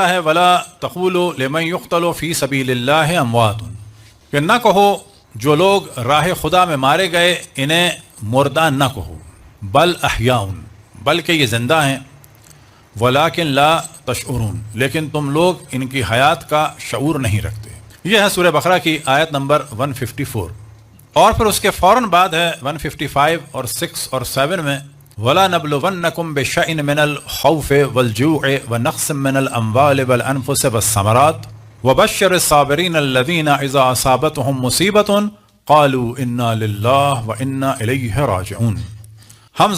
ہے ولا تقولوا لمن يقتل فی سبیل اللہ اموات، کہ نہ کہو جو لوگ راہ خدا میں مارے گئے انہیں مردہ نہ کہو، بل احیاء، بلکہ یہ زندہ ہیں، ولکن لا تشعرون، لیکن تم لوگ ان کی حیات کا شعور نہیں رکھتے۔ یہ ہے سورہ بقرہ کی آیت نمبر 154، اور پھر اس کے فوراً بعد ہے 155 اور 6 اور 7 میں وَلَنَبْلُوَنَّكُمْ بِشَيْءٍ مِّنَ الْخَوْفِ وَالْجُوعِ وَنَقْصٍ مِّنَ الْأَمْوَالِ وَالْأَنفُسِ وَالثَّمَرَاتِ وَبَشِّرِ الصَّابِرِينَ الَّذِينَ إِذَا أَصَابَتْهُمْ مُصِيبَةٌ قَالُوا إِنَّا لِلَّهِ وَإِنَّا إِلَيْهِ راجعون، ہم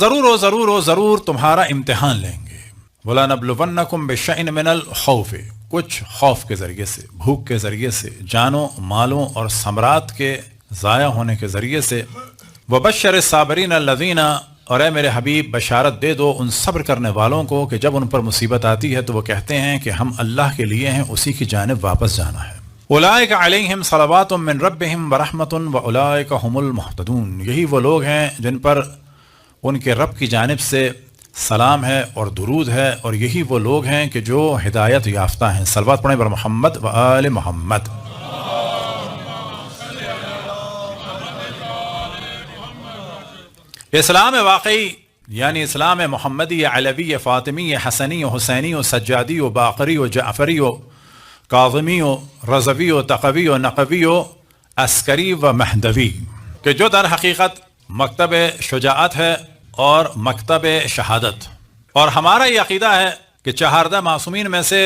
ضرور تمہارا امتحان لیں گے۔ وَلَنَبْلُوَنَّكُمْ بِشَيْءٍ مِّنَ الْخَوْفِ، کچھ خوف کے ذریعے سے، بھوک کے ذریعے سے، جانوں مالوں اور ثمرات کے ضائع ہونے کے ذریعے سے۔ وَبَشِّرِ الصَّابِرِينَ الَّذِينَ، اور اے میرے حبیب بشارت دے دو ان صبر کرنے والوں کو کہ جب ان پر مصیبت آتی ہے تو وہ کہتے ہیں کہ ہم اللہ کے لیے ہیں، اسی کی جانب واپس جانا ہے۔ اولئک علیہم صلوات من ربہم ورحمۃ واولئک هم المہتدون، یہی وہ لوگ ہیں جن پر ان کے رب کی جانب سے سلام ہے اور درود ہے، اور یہی وہ لوگ ہیں کہ جو ہدایت یافتہ ہیں۔ صلوات پڑھیں بر محمد و آل محمد۔ اسلام واقعی یعنی اسلام محمدی، علوی، فاطمی، حسنی، حسینی، سجادی، باقری، جعفری، کاظمی، رضوی، تقوی، نقوی، عسکری و مہدوی، کہ جو در حقیقت مکتب شجاعت ہے اور مکتب شہادت۔ اور ہمارا یہ عقیدہ ہے کہ 14 معصومین میں سے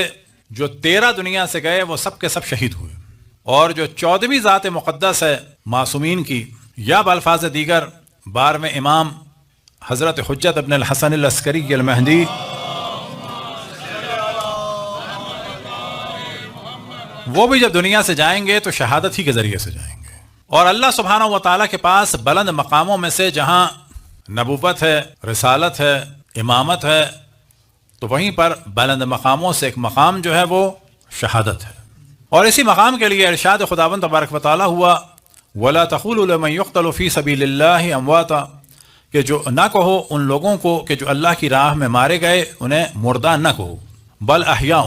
جو 13 دنیا سے گئے وہ سب کے سب شہید ہوئے، اور جو 14ویں ذات مقدس ہے معصومین کی، یا بالفاظ دیگر 12ویں امام حضرت حجت ابن الحسن العسکری المہدی وہ بھی جب دنیا سے جائیں گے تو شہادت ہی کے ذریعے سے جائیں گے۔ اور اللہ سبحانہ و تعالیٰ کے پاس بلند مقاموں میں سے جہاں نبوت ہے، رسالت ہے، امامت ہے، تو وہیں پر بلند مقاموں سے ایک مقام جو ہے وہ شہادت ہے۔ اور اسی مقام کے لیے ارشاد خداوند تبارک و تعالیٰ ہوا وَلَا تَقُولُوا لِمَن يُقْتَلُ فِي سَبِيلِ اللَّهِ أَمْوَاتًا، کہ جو نہ کہو ان لوگوں کو کہ جو اللہ کی راہ میں مارے گئے انہیں مردہ نہ کہو، بل احیاء،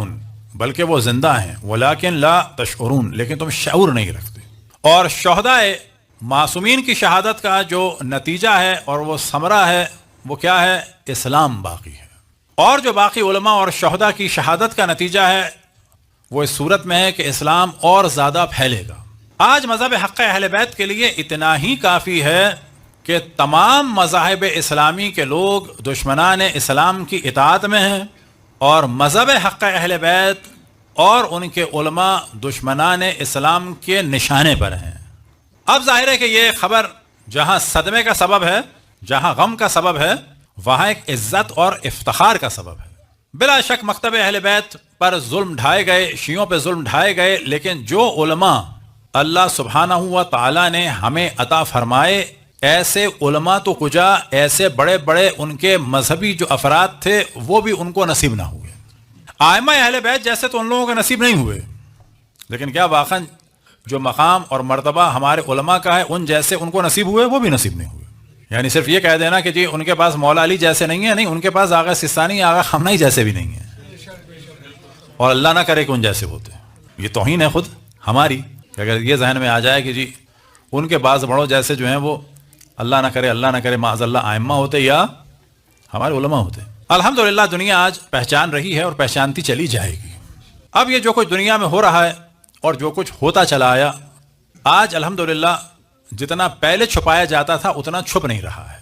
بلکہ وہ زندہ ہیں، ولیکن لا تشعرون، لیکن تم شعور نہیں رکھتے۔ اور شہدائے معصومین کی شہادت کا جو نتیجہ ہے اور وہ ثمرہ ہے وہ کیا ہے؟ اسلام باقی ہے۔ اور جو باقی علماء اور شہداء کی شہادت کا نتیجہ ہے وہ اس صورت میں ہے کہ اسلام اور زیادہ پھیلے گا۔ آج مذہب حق اہل بیت کے لیے اتنا ہی کافی ہے کہ تمام مذاہب اسلامی کے لوگ دشمنان اسلام کی اطاعت میں ہیں، اور مذہب حق اہل بیت اور ان کے علماء دشمنان اسلام کے نشانے پر ہیں۔ اب ظاہر ہے کہ یہ خبر جہاں صدمے کا سبب ہے، جہاں غم کا سبب ہے، وہاں ایک عزت اور افتخار کا سبب ہے۔ بلا شک مکتب اہل بیت پر ظلم ڈھائے گئے، شیعوں پہ ظلم ڈھائے گئے، لیکن جو علماء اللہ سبحانہ و تعالیٰ نے ہمیں عطا فرمائے، ایسے علماء تو کجا، ایسے بڑے بڑے ان کے مذہبی جو افراد تھے وہ بھی ان کو نصیب نہ ہوئے۔ ائمہ اہل بیت جیسے تو ان لوگوں کے نصیب نہیں ہوئے، لیکن کیا واقعاً جو مقام اور مرتبہ ہمارے علماء کا ہے ان جیسے ان کو نصیب ہوئے؟ وہ بھی نصیب نہیں ہوئے۔ یعنی صرف یہ کہہ دینا کہ جی ان کے پاس مولا علی جیسے نہیں ہیں، نہیں، ان کے پاس آغا سستانی، آغا خامنہئی جیسے بھی نہیں ہیں، اور اللہ نہ کرے کہ ان جیسے ہوتے۔ یہ توہین ہے خود ہماری کہ اگر یہ ذہن میں آ جائے کہ جی ان کے بعض بڑوں جیسے جو ہیں وہ اللہ نہ کرے معاذ اللہ ائمہ ہوتے یا ہمارے علماء ہوتے۔ الحمدللہ دنیا آج پہچان رہی ہے اور پہچانتی چلی جائے گی۔ اب یہ جو کچھ دنیا میں ہو رہا ہے اور جو کچھ ہوتا چلا آیا، آج الحمدللہ جتنا پہلے چھپایا جاتا تھا اتنا چھپ نہیں رہا ہے۔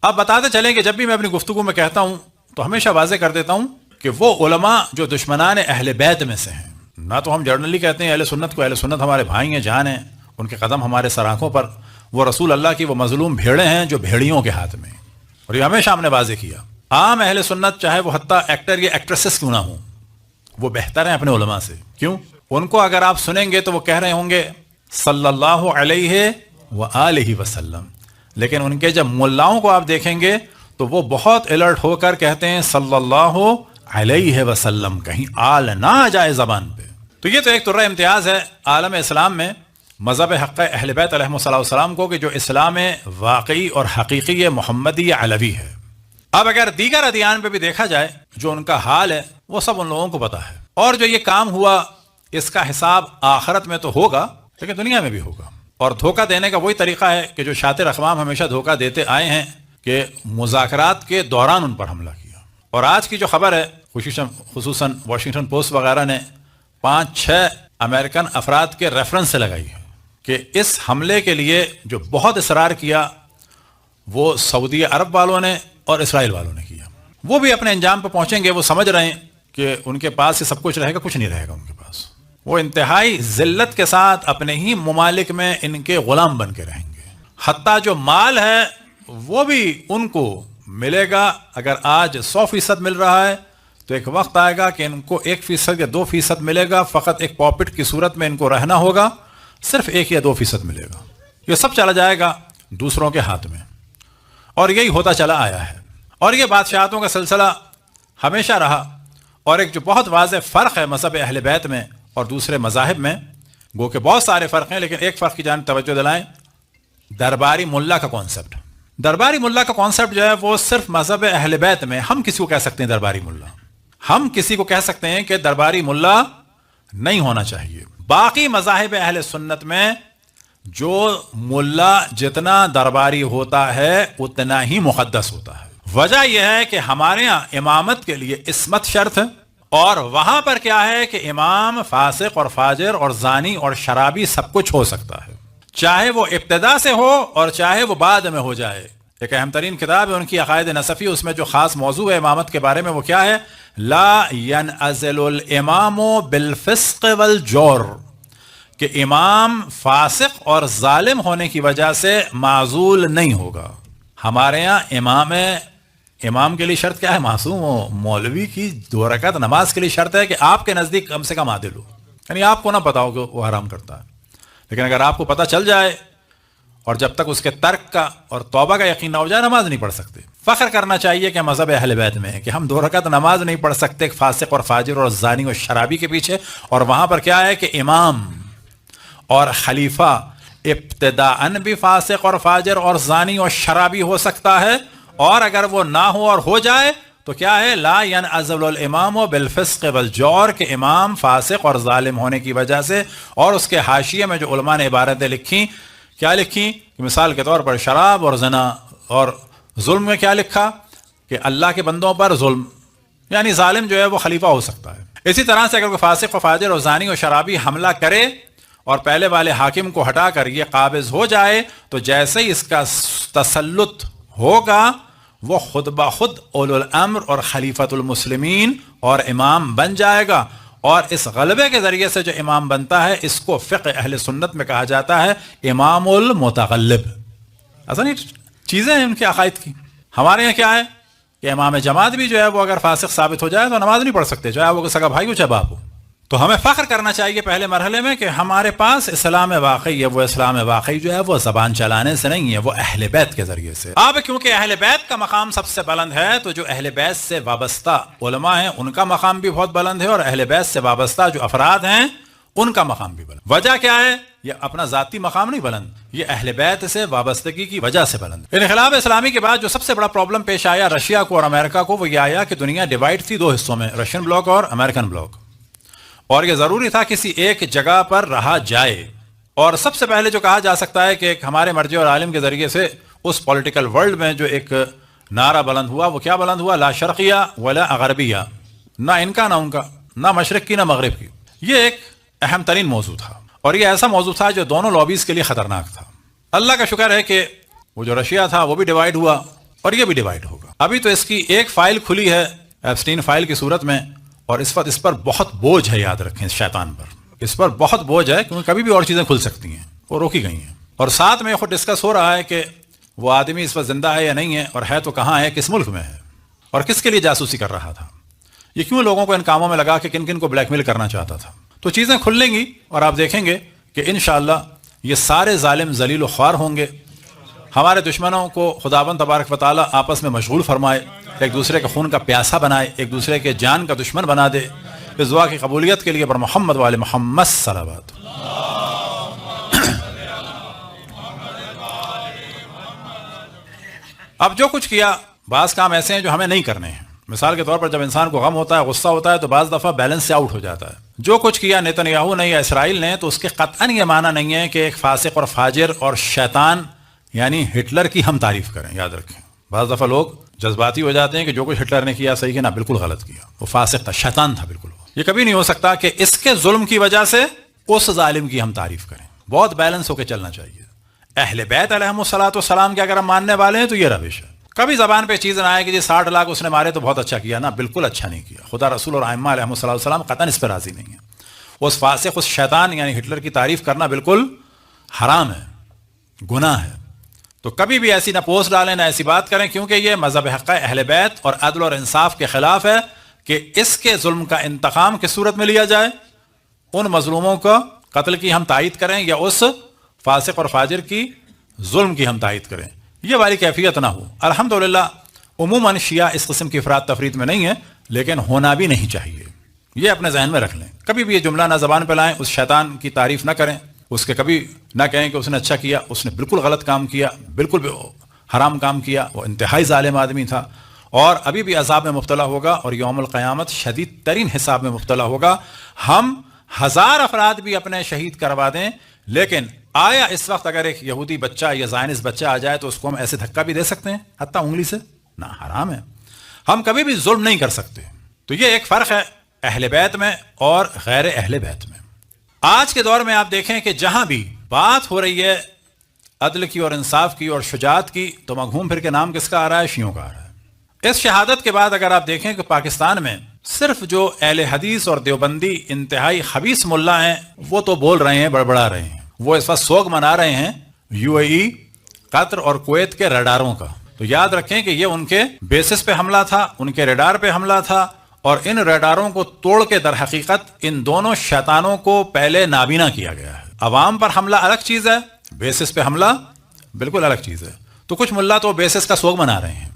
اب بتاتے چلیں کہ جب بھی میں اپنی گفتگو میں کہتا ہوں تو ہمیشہ واضح کر دیتا ہوں کہ وہ علماء جو دشمنان اہل بیت میں سے ہیں، نہ تو ہم جرنلی کہتے ہیں اہل سنت کو، اہل سنت ہمارے بھائی ہیں، جان ہیں، ان کے قدم ہمارے سر آنکھوں پر، وہ رسول اللہ کی وہ مظلوم بھیڑیں ہیں جو بھیڑیوں کے ہاتھ میں، اور یہ ہمیشہ ہم نے واضح کیا۔ عام اہل سنت چاہے وہ حتیٰ ایکٹر یا ایکٹریسز کیوں نہ ہوں، وہ بہتر ہیں اپنے علماء سے۔ کیوں؟ ان کو اگر آپ سنیں گے تو وہ کہہ رہے ہوں گے صلی اللہ علیہ وآلہ وسلم، لیکن ان کے جب ملاؤں کو آپ دیکھیں گے تو وہ بہت الرٹ ہو کر کہتے ہیں صلی اللہ علیہ وسلم، کہیں آل نہ آ جائے زبان پہ۔ تو یہ تو ایک طرح امتیاز ہے عالم اسلام میں مذہب حق اہل بیت علیہ السلام کو کہ جو اسلام واقعی اور حقیقی محمدی علوی ہے۔ اب اگر دیگر ادیان پہ بھی دیکھا جائے جو ان کا حال ہے وہ سب ان لوگوں کو پتہ ہے۔ اور جو یہ کام ہوا اس کا حساب آخرت میں تو ہوگا لیکن دنیا میں بھی ہوگا. اور دھوکہ دینے کا وہی طریقہ ہے کہ جو شاطر اقوام ہمیشہ دھوکہ دیتے آئے ہیں کہ مذاکرات کے دوران ان پر حملہ کیا. اور آج کی جو خبر ہے خصوصاً واشنگٹن پوسٹ وغیرہ نے 5-6 امریکن افراد کے ریفرنس سے لگائی ہے کہ اس حملے کے لیے جو بہت اصرار کیا وہ سعودی عرب والوں نے اور اسرائیل والوں نے کیا. وہ بھی اپنے انجام پہ پہنچیں گے. وہ سمجھ رہے ہیں کہ ان کے پاس یہ سب کچھ رہے گا. کچھ نہیں رہے گا ان کے پاس. وہ انتہائی ذلت کے ساتھ اپنے ہی ممالک میں ان کے غلام بن کے رہیں گے. حتیٰ جو مال ہے وہ بھی ان کو ملے گا. اگر آج 100% مل رہا ہے تو ایک وقت آئے گا کہ ان کو 1% یا 2% ملے گا. فقط ایک پاپٹ کی صورت میں ان کو رہنا ہوگا. صرف 1 یا 2% ملے گا. یہ سب چلا جائے گا دوسروں کے ہاتھ میں. اور یہی ہوتا چلا آیا ہے. اور یہ بادشاہتوں کا سلسلہ ہمیشہ رہا. اور ایک جو بہت واضح فرق ہے مذہب اہل بیت میں اور دوسرے مذاہب میں، گو کہ بہت سارے فرق ہیں لیکن ایک فرق کی جانب توجہ دلائیں. درباری ملا کا کانسیپٹ. درباری ملا کا کانسیپٹ جو ہے وہ صرف مذہب اہل بیت میں ہم کسی کو کہہ سکتے ہیں درباری ملا. ہم کسی کو کہہ سکتے ہیں کہ درباری ملا نہیں ہونا چاہیے. باقی مذاہب اہل سنت میں جو ملا جتنا درباری ہوتا ہے اتنا ہی مقدس ہوتا ہے. وجہ یہ ہے کہ ہمارے ہاں امامت کے لیے عصمت شرط ہے. اور وہاں پر کیا ہے کہ امام فاسق اور فاجر اور زانی اور شرابی سب کچھ ہو سکتا ہے، چاہے وہ ابتدا سے ہو اور چاہے وہ بعد میں ہو جائے. ایک اہم ترین کتاب ہے ان کی عقائد نصفی. اس میں جو خاص موضوع ہے امامت کے بارے میں وہ کیا ہے؟ لا ينعزل الامام بالفسق والجور، کہ امام فاسق اور ظالم ہونے کی وجہ سے معزول نہیں ہوگا. ہمارے ہاں امام کے لیے شرط کیا ہے؟ معصوم ہو. مولوی کی 2 رکعت نماز کے لیے شرط ہے کہ آپ کے نزدیک کم سے کم عادل ہو. یعنی آپ کو نہ پتا ہو کہ وہ حرام کرتا ہے، لیکن اگر آپ کو پتا چل جائے اور جب تک اس کے ترک کا اور توبہ کا یقین نہ ہو جائے نماز نہیں پڑھ سکتے. فخر کرنا چاہیے کہ مذہب اہل بیت میں ہے کہ ہم 2 رکعت نماز نہیں پڑھ سکتے ایک فاسق اور فاجر اور زانی اور شرابی کے پیچھے. اور وہاں پر کیا ہے کہ امام اور خلیفہ ابتداءً بھی فاسق اور فاجر اور زانی اور شرابی ہو سکتا ہے، اور اگر وہ نہ ہو اور ہو جائے تو کیا ہے؟ لا ينعزل الامام بالفسق والجور، کہ امام فاسق اور ظالم ہونے کی وجہ سے. اور اس کے حاشیے میں جو علماء نے عبارتیں لکھی، کیا لکھی کہ مثال کے طور پر شراب اور زنا اور ظلم میں کیا لکھا کہ اللہ کے بندوں پر ظلم، یعنی ظالم جو ہے وہ خلیفہ ہو سکتا ہے. اسی طرح سے اگر کوئی فاسق و فاجر اور زانی اور شرابی حملہ کرے اور پہلے والے حاکم کو ہٹا کر یہ قابض ہو جائے تو جیسے ہی اس کا تسلط ہوگا وہ خود بخود اولو الامر اور خلیفۃ المسلمین اور امام بن جائے گا. اور اس غلبے کے ذریعے سے جو امام بنتا ہے اس کو فقہ اہل سنت میں کہا جاتا ہے امام المتغلب. ایسا نہیں چیزیں ہیں ان کے عقائد کی. ہمارے یہاں کیا ہے کہ امام جماعت بھی جو ہے وہ اگر فاسق ثابت ہو جائے تو نماز نہیں پڑھ سکتے، چاہے وہ سگا بھائی ہو چاہے باپ ہو. تو ہمیں فخر کرنا چاہیے پہلے مرحلے میں کہ ہمارے پاس اسلام واقعی ہے. وہ اسلام واقعی جو ہے وہ زبان چلانے سے نہیں ہے، وہ اہل بیت کے ذریعے سے. اب کیونکہ اہل بیت کا مقام سب سے بلند ہے تو جو اہل بیت سے وابستہ علماء ہیں ان کا مقام بھی بہت بلند ہے، اور اہل بیت سے وابستہ جو افراد ہیں ان کا مقام بھی بلند. وجہ کیا ہے؟ یہ اپنا ذاتی مقام نہیں بلند، یہ اہل بیت سے وابستگی کی وجہ سے بلند. انقلاب اسلامی کے بعد جو سب سے بڑا پرابلم پیش آیا رشیا کو اور امریکہ کو وہ یہ آیا کہ دنیا ڈیوائیڈ تھی 2 حصوں میں، رشین بلاک اور امریکن بلاک. اور یہ ضروری تھا کسی ایک جگہ پر رہا جائے. اور سب سے پہلے جو کہا جا سکتا ہے کہ ایک ہمارے مرجع اور عالم کے ذریعے سے اس پولیٹیکل ورلڈ میں جو ایک نعرہ بلند ہوا وہ کیا بلند ہوا؟ لا شرقیہ ولا غربیہ، نہ ان کا نہ ان کا، نہ مشرق کی نہ مغرب کی. یہ ایک اہم ترین موضوع تھا اور یہ ایسا موضوع تھا جو دونوں لابیز کے لیے خطرناک تھا. اللہ کا شکر ہے کہ وہ جو رشیا تھا وہ بھی ڈیوائیڈ ہوا اور یہ بھی ڈیوائیڈ ہوگا. ابھی تو اس کی ایک فائل کھلی ہے ایپسٹین فائل کی صورت میں، اور اس وقت اس پر بہت بوجھ ہے. یاد رکھیں اس شیطان پر اس پر بہت بوجھ ہے کیونکہ کبھی بھی اور چیزیں کھل سکتی ہیں، وہ روکی گئی ہیں. اور ساتھ میں خود ڈسکس ہو رہا ہے کہ وہ آدمی اس وقت زندہ ہے یا نہیں ہے، اور ہے تو کہاں ہے، کس ملک میں ہے، اور کس کے لیے جاسوسی کر رہا تھا، یہ کیوں لوگوں کو ان کاموں میں لگا کہ کن کن کو بلیک میل کرنا چاہتا تھا. تو چیزیں کھلیں گی اور آپ دیکھیں گے کہ انشاءاللہ یہ سارے ظالم ذلیل و خوار ہوں گے. ہمارے دشمنوں کو خداوند تبارک و تعالی آپس میں مشغول فرمائے، ایک دوسرے کے خون کا پیاسا بنائے، ایک دوسرے کے جان کا دشمن بنا دے. اس دعا کی قبولیت کے لیے پر محمد وآل محمد صلوات. اب جو کچھ کیا بعض کام ایسے ہیں جو ہمیں نہیں کرنے ہیں. مثال کے طور پر جب انسان کو غم ہوتا ہے، غصہ ہوتا ہے، تو بعض دفعہ بیلنس سے آؤٹ ہو جاتا ہے. جو کچھ کیا نیتنیاہو نے یا اسرائیل نے، تو اس کے قطعاً یہ معنی نہیں ہے کہ ایک فاسق اور فاجر اور شیطان یعنی ہٹلر کی ہم تعریف کریں. یاد رکھیں، بعض دفعہ لوگ جذباتی ہو جاتے ہیں کہ جو کچھ ہٹلر نے کیا صحیح ہے، نہ بالکل غلط کیا، وہ فاسق تھا، شیطان تھا بالکل. یہ کبھی نہیں ہو سکتا کہ اس کے ظلم کی وجہ سے اس ظالم کی ہم تعریف کریں. بہت بیلنس ہو کے چلنا چاہیے. اہل بیت علیہم الصلوۃ والسلام کے اگر ہم ماننے والے ہیں تو یہ روش ہے. کبھی زبان پہ چیز نہ آئے کہ جی 60 لاکھ اس نے مارے تو بہت اچھا کیا. نا، بالکل اچھا نہیں کیا. خدا رسول اور ائمہ علیہم الصلوۃ والسلام قطعاً اس پہ راضی نہیں ہیں. اس فاسق، اس شیطان یعنی ہٹلر کی تعریف کرنا بالکل حرام ہے، گناہ ہے. تو کبھی بھی ایسی نہ پوسٹ ڈالیں، نہ ایسی بات کریں، کیونکہ یہ مذہب حق اہل بیت اور عدل اور انصاف کے خلاف ہے کہ اس کے ظلم کا انتقام کس صورت میں لیا جائے. ان مظلوموں کو قتل کی ہم تائید کریں یا اس فاسق اور فاجر کی ظلم کی ہم تائید کریں، یہ والی کیفیت نہ ہو. الحمدللہ عموماً شیعہ اس قسم کی افراد تفرید میں نہیں ہے، لیکن ہونا بھی نہیں چاہیے. یہ اپنے ذہن میں رکھ لیں. کبھی بھی یہ جملہ نہ زبان پہ لائیں، اس شیطان کی تعریف نہ کریں، اس کے کبھی نہ کہیں کہ اس نے اچھا کیا، اس نے بالکل غلط کام کیا، بالکل حرام کام کیا، وہ انتہائی ظالم آدمی تھا اور ابھی بھی عذاب میں مبتلا ہوگا اور یوم القیامت شدید ترین حساب میں مبتلا ہوگا. ہم 1000 افراد بھی اپنے شہید کروا دیں، لیکن آیا اس وقت اگر ایک یہودی بچہ یا زائنس بچہ آ جائے تو اس کو ہم ایسے دھکا بھی دے سکتے ہیں حتیٰ انگلی سے؟ نہ، حرام ہے. ہم کبھی بھی ظلم نہیں کر سکتے. تو یہ ایک فرق ہے اہل بیت میں اور غیر اہل بیت میں. آج کے دور میں آپ دیکھیں کہ جہاں بھی بات ہو رہی ہے عدل کی اور انصاف کی اور شجاعت کی، تو مگھوم پھر کے نام کس کا آ رہا ہے؟ شیعوں کا آ رہا ہے. اس شہادت کے بعد اگر آپ دیکھیں کہ پاکستان میں صرف جو اہل حدیث اور دیوبندی انتہائی خبیث ملا ہیں وہ تو بول رہے ہیں، بڑبڑا رہے ہیں. وہ اس وقت سوگ منا رہے ہیں UAE، قطر اور کویت کے ریڈاروں کا. تو یاد رکھیں کہ یہ ان کے بیسس پہ حملہ تھا، ان کے ریڈار پہ حملہ تھا، اور ان ریڈاروں کو توڑ کے در حقیقت ان دونوں شیطانوں کو پہلے نابینا کیا گیا ہے. عوام پر حملہ الگ چیز ہے، بیسس پہ حملہ بالکل الگ چیز ہے. تو کچھ ملا تو بیسس کا سوگ منا رہے ہیں.